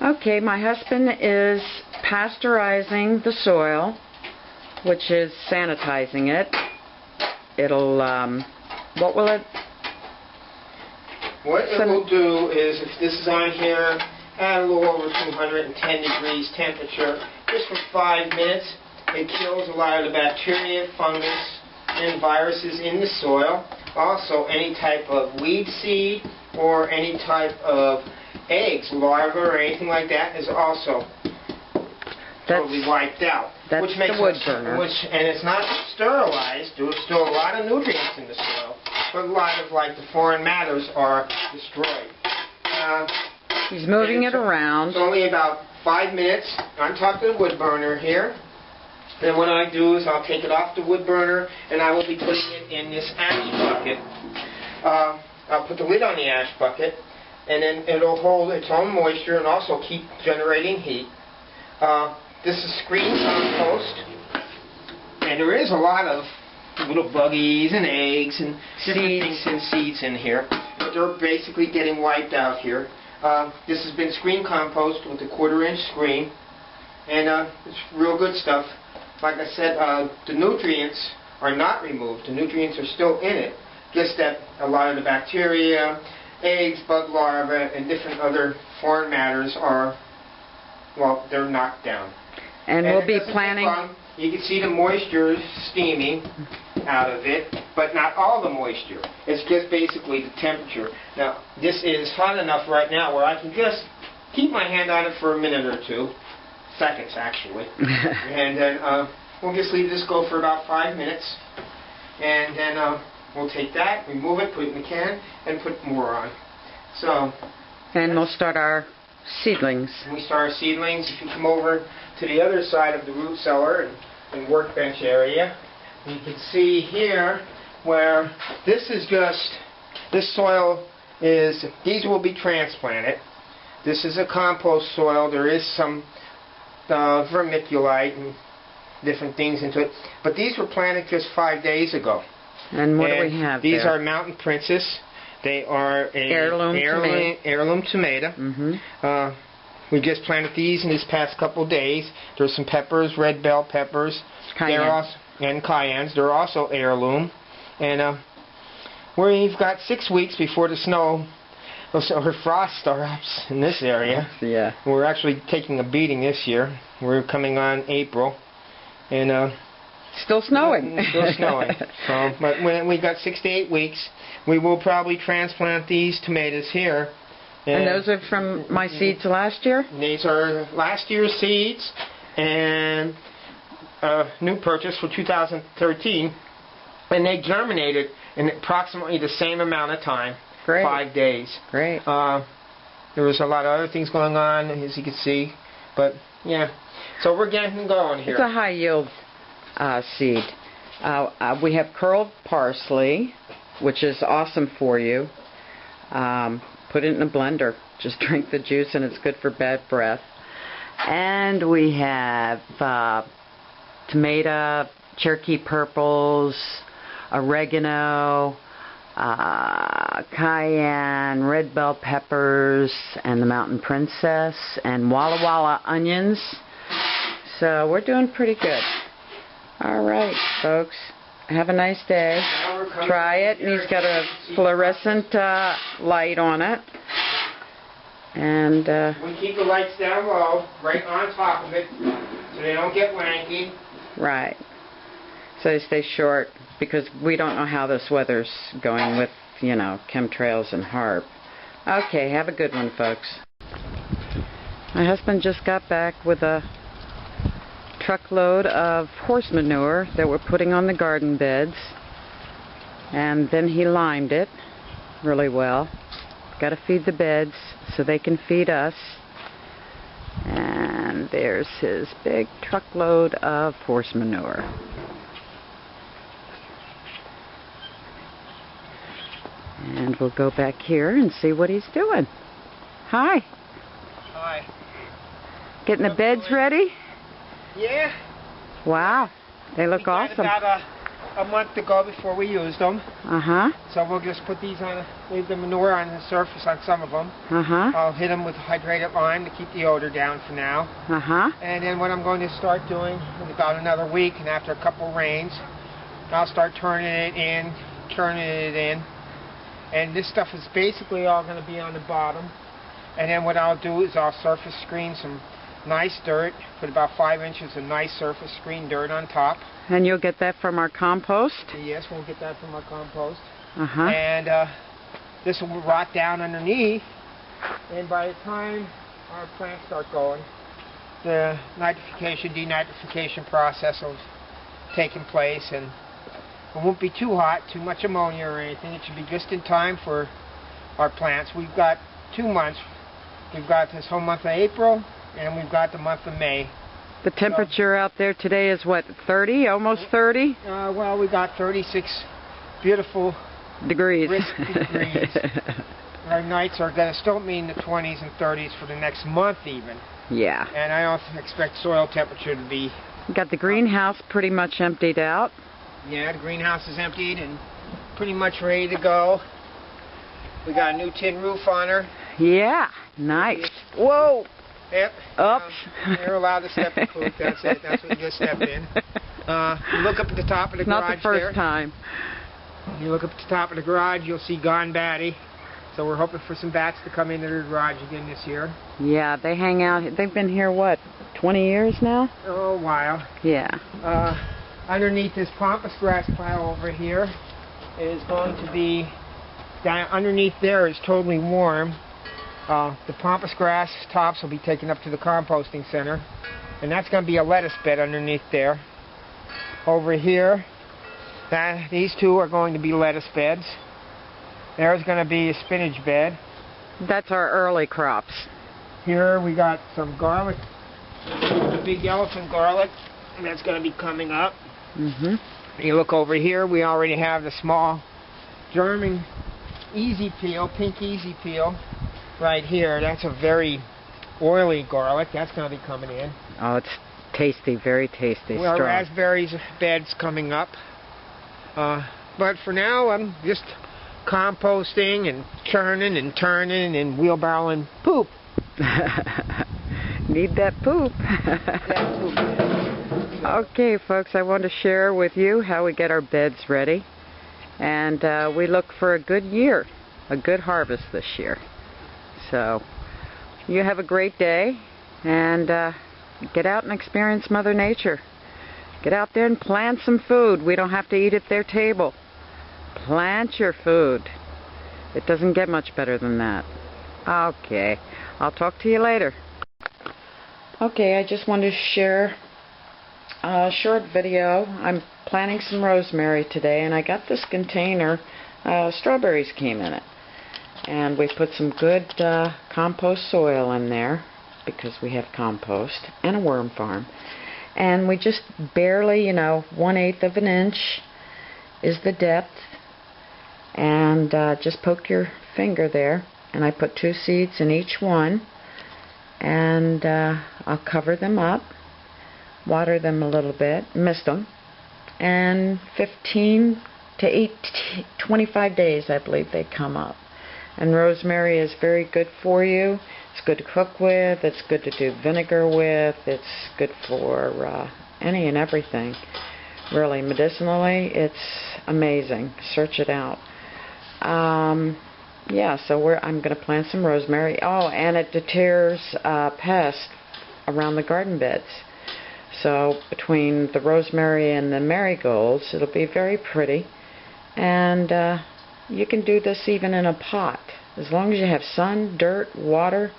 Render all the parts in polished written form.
Okay, my husband is pasteurizing the soil, which is sanitizing it. It'll, what will it? What it will do is, if this is on here, at a little over 210 degrees temperature, just for 5 minutes, it kills a lot of the bacteria, fungus, and viruses in the soil. Also, any type of weed seed or any type of eggs, larvae, or anything like that is also totally wiped out. That's which makes the wood burner. And it's not sterilized. There's still a lot of nutrients in the soil, but a lot of the foreign matters are destroyed. He's moving it around. It's only about 5 minutes. I'm talking to the wood burner here. Then what I do is I'll take it off the wood burner and I will be putting it in this ash bucket. I'll put the lid on the ash bucket, and then it'll hold its own moisture and also keep generating heat. This is screen compost, and there is a lot of little buggies and eggs and different things and seeds in here, but they're basically getting wiped out here. This has been screen compost with a 1/4-inch screen, and it's real good stuff. Like I said, the nutrients are not removed. The nutrients are still in it, just that a lot of the bacteria, eggs, bug larvae, and different other foreign matters are, well, they're knocked down. And we'll be planning. You can see the moisture steaming out of it, but not all the moisture. It's just basically the temperature. Now, this is hot enough right now where I can just keep my hand on it for a minute or 2. Seconds, actually. And then we'll just leave this go for about 5 minutes. And then we'll take that, remove it, put it in the can, and put more on. So. And we'll start our seedlings. When we start our seedlings, if you come over to the other side of the root cellar and workbench area, you can see here where this is just, this soil is, these will be transplanted. This is a compost soil. There is some vermiculite and different things into it. But these were planted just 5 days ago. And what do we have These there? are Mountain Princess. They are an heirloom tomato. Mm-hmm. We just planted these in this past couple of days. There's some peppers, red bell peppers, and cayennes. They're also heirloom. And we've got 6 weeks before the snow or frost starts in this area. Yeah. We're actually taking a beating this year. We're coming on April, and still snowing. Still snowing. So, but when we got 6 to 8 weeks, we will probably transplant these tomatoes here. And those are from my seeds last year? These are last year's seeds, and new purchase for 2013. And they germinated in approximately the same amount of time. Great. 5 days. Great. There was a lot of other things going on, as you can see. But, yeah. So we're getting going here. It's a high yield seed. We have curled parsley, which is awesome for you. Put it in a blender. Just drink the juice, and it's good for bad breath. And we have tomato, Cherokee purples, oregano, cayenne, red bell peppers, and the Mountain Princess, and Walla Walla onions. So we're doing pretty good. All right, folks. Have a nice day. Try it. And he's got a fluorescent light on it. And we keep the lights down low, right on top of it, so they don't get wanky. Right. So they stay short, because we don't know how this weather's going with, you know, chemtrails and HARP. Okay, have a good one, folks. My husband just got back with a truckload of horse manure that we're putting on the garden beds, and then he limed it really well. Got to feed the beds so they can feed us. And there's his big truckload of horse manure. And we'll go back here and see what he's doing. Hi. Hi. Getting the beds ready? Yeah. Wow. They look awesome. About a month ago before we used them. Uh-huh. So we'll just put these on, leave the manure on the surface on some of them. Uh-huh. I'll hit them with hydrated lime to keep the odor down for now. Uh-huh. And then what I'm going to start doing in about another week, and after a couple rains, I'll start turning it in. And this stuff is basically all going to be on the bottom. And then what I'll do is I'll surface screen some nice dirt, put about 5 inches of nice surface screen dirt on top. And you'll get that from our compost? Yes, we'll get that from our compost. Uh-huh. And this will rot down underneath, and by the time our plants start going, the nitrification, denitrification process will taking place, and it won't be too hot, too much ammonia or anything. It should be just in time for our plants. We've got 2 months. We've got this whole month of April, and we've got the month of May. The temperature out there today is what, 30? Almost 30? Well, we got 36 beautiful degrees. degrees. Our nights are going to still mean the 20s and 30s for the next month even. Yeah. And I don't expect soil temperature to be... Got the greenhouse pretty much emptied out. Yeah, the greenhouse is emptied and pretty much ready to go. We got a new tin roof on her. Yeah, nice. Whoa! Yep. Oops. You're allowed to step in poop. That's it. That's what you just stepped in. You look up at the top of the garage there. Not the first time. You look up at the top of the garage, you'll see gone batty. So we're hoping for some bats to come into the garage again this year. Yeah, they hang out. They've been here, what, 20 years now? Oh, a while. Yeah. Underneath this pampas grass pile over here is going to be, down underneath there is totally warm. The pampas grass tops will be taken up to the composting center, and that's going to be a lettuce bed underneath there. Over here, these two are going to be lettuce beds. There's going to be a spinach bed. That's our early crops. Here we got some garlic, the big elephant garlic, and that's going to be coming up. Mm-hmm. You look over here, we already have the small German easy peel, pink easy peel. Right here, that's a very oily garlic. That's going to be coming in. Oh, it's tasty, very tasty. Well, strong. Raspberries beds coming up. But for now, I'm just composting and churning and turning and wheelbarrowing poop. Need that poop. Okay, folks, I want to share with you how we get our beds ready. And we look for a good year, a good harvest this year. So, you have a great day, and get out and experience Mother Nature. Get out there and plant some food. We don't have to eat at their table. Plant your food. It doesn't get much better than that. Okay, I'll talk to you later. Okay, I just wanted to share a short video. I'm planting some rosemary today, and I got this container. Strawberries came in it. And we put some good compost soil in there because we have compost and a worm farm. And we just barely, 1/8 of an inch is the depth. And just poke your finger there. And I put 2 seeds in each one. And I'll cover them up, water them a little bit, mist them. And 15 to 25 days, I believe they come up. And rosemary is very good for you. It's good to cook with. It's good to do vinegar with. It's good for any and everything. Really, medicinally, it's amazing. Search it out. Yeah, so I'm going to plant some rosemary. Oh, and it deters pests around the garden beds. So between the rosemary and the marigolds, it'll be very pretty. And you can do this even in a pot. As long as you have sun, dirt, water,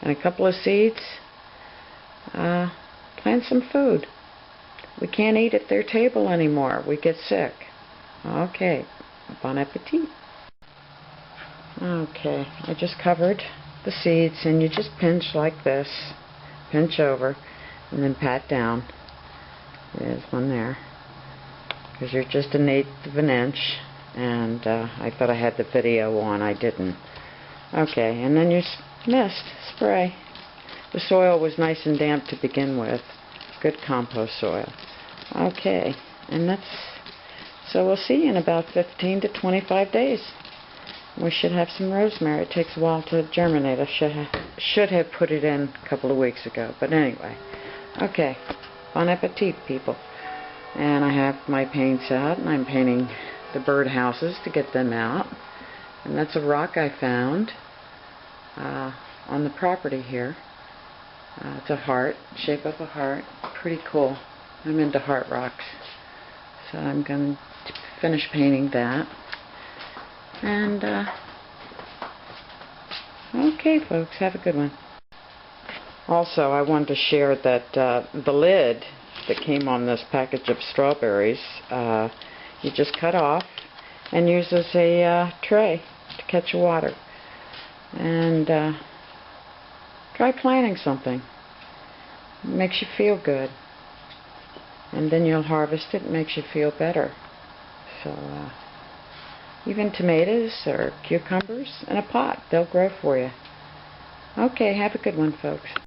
and a couple of seeds, plant some food. We can't eat at their table anymore. We get sick. Okay, bon appetit. Okay, I just covered the seeds, and you just pinch like this. Pinch over, and then pat down. There's one there. Because you're just 1/8 of an inch. And I thought I had the video on. I didn't. Okay, and then you mist, spray. The soil was nice and damp to begin with. Good compost soil. Okay, and that's So we'll see you in about 15 to 25 days. We should have some rosemary. It takes a while to germinate. I should have put it in a couple of weeks ago. But anyway. Okay. Bon appetit, people. And I have my paints out, and I'm painting the bird houses to get them out. And that's a rock I found on the property here. It's a heart, shape of a heart. Pretty cool. I'm into heart rocks. So I'm going to finish painting that. And, okay, folks, have a good one. Also, I wanted to share that the lid that came on this package of strawberries, you just cut off and use as a tray to catch water. And try planting something. It makes you feel good. And then you'll harvest it, and it makes you feel better. So, even tomatoes or cucumbers in a pot, they'll grow for you. Okay, have a good one, folks.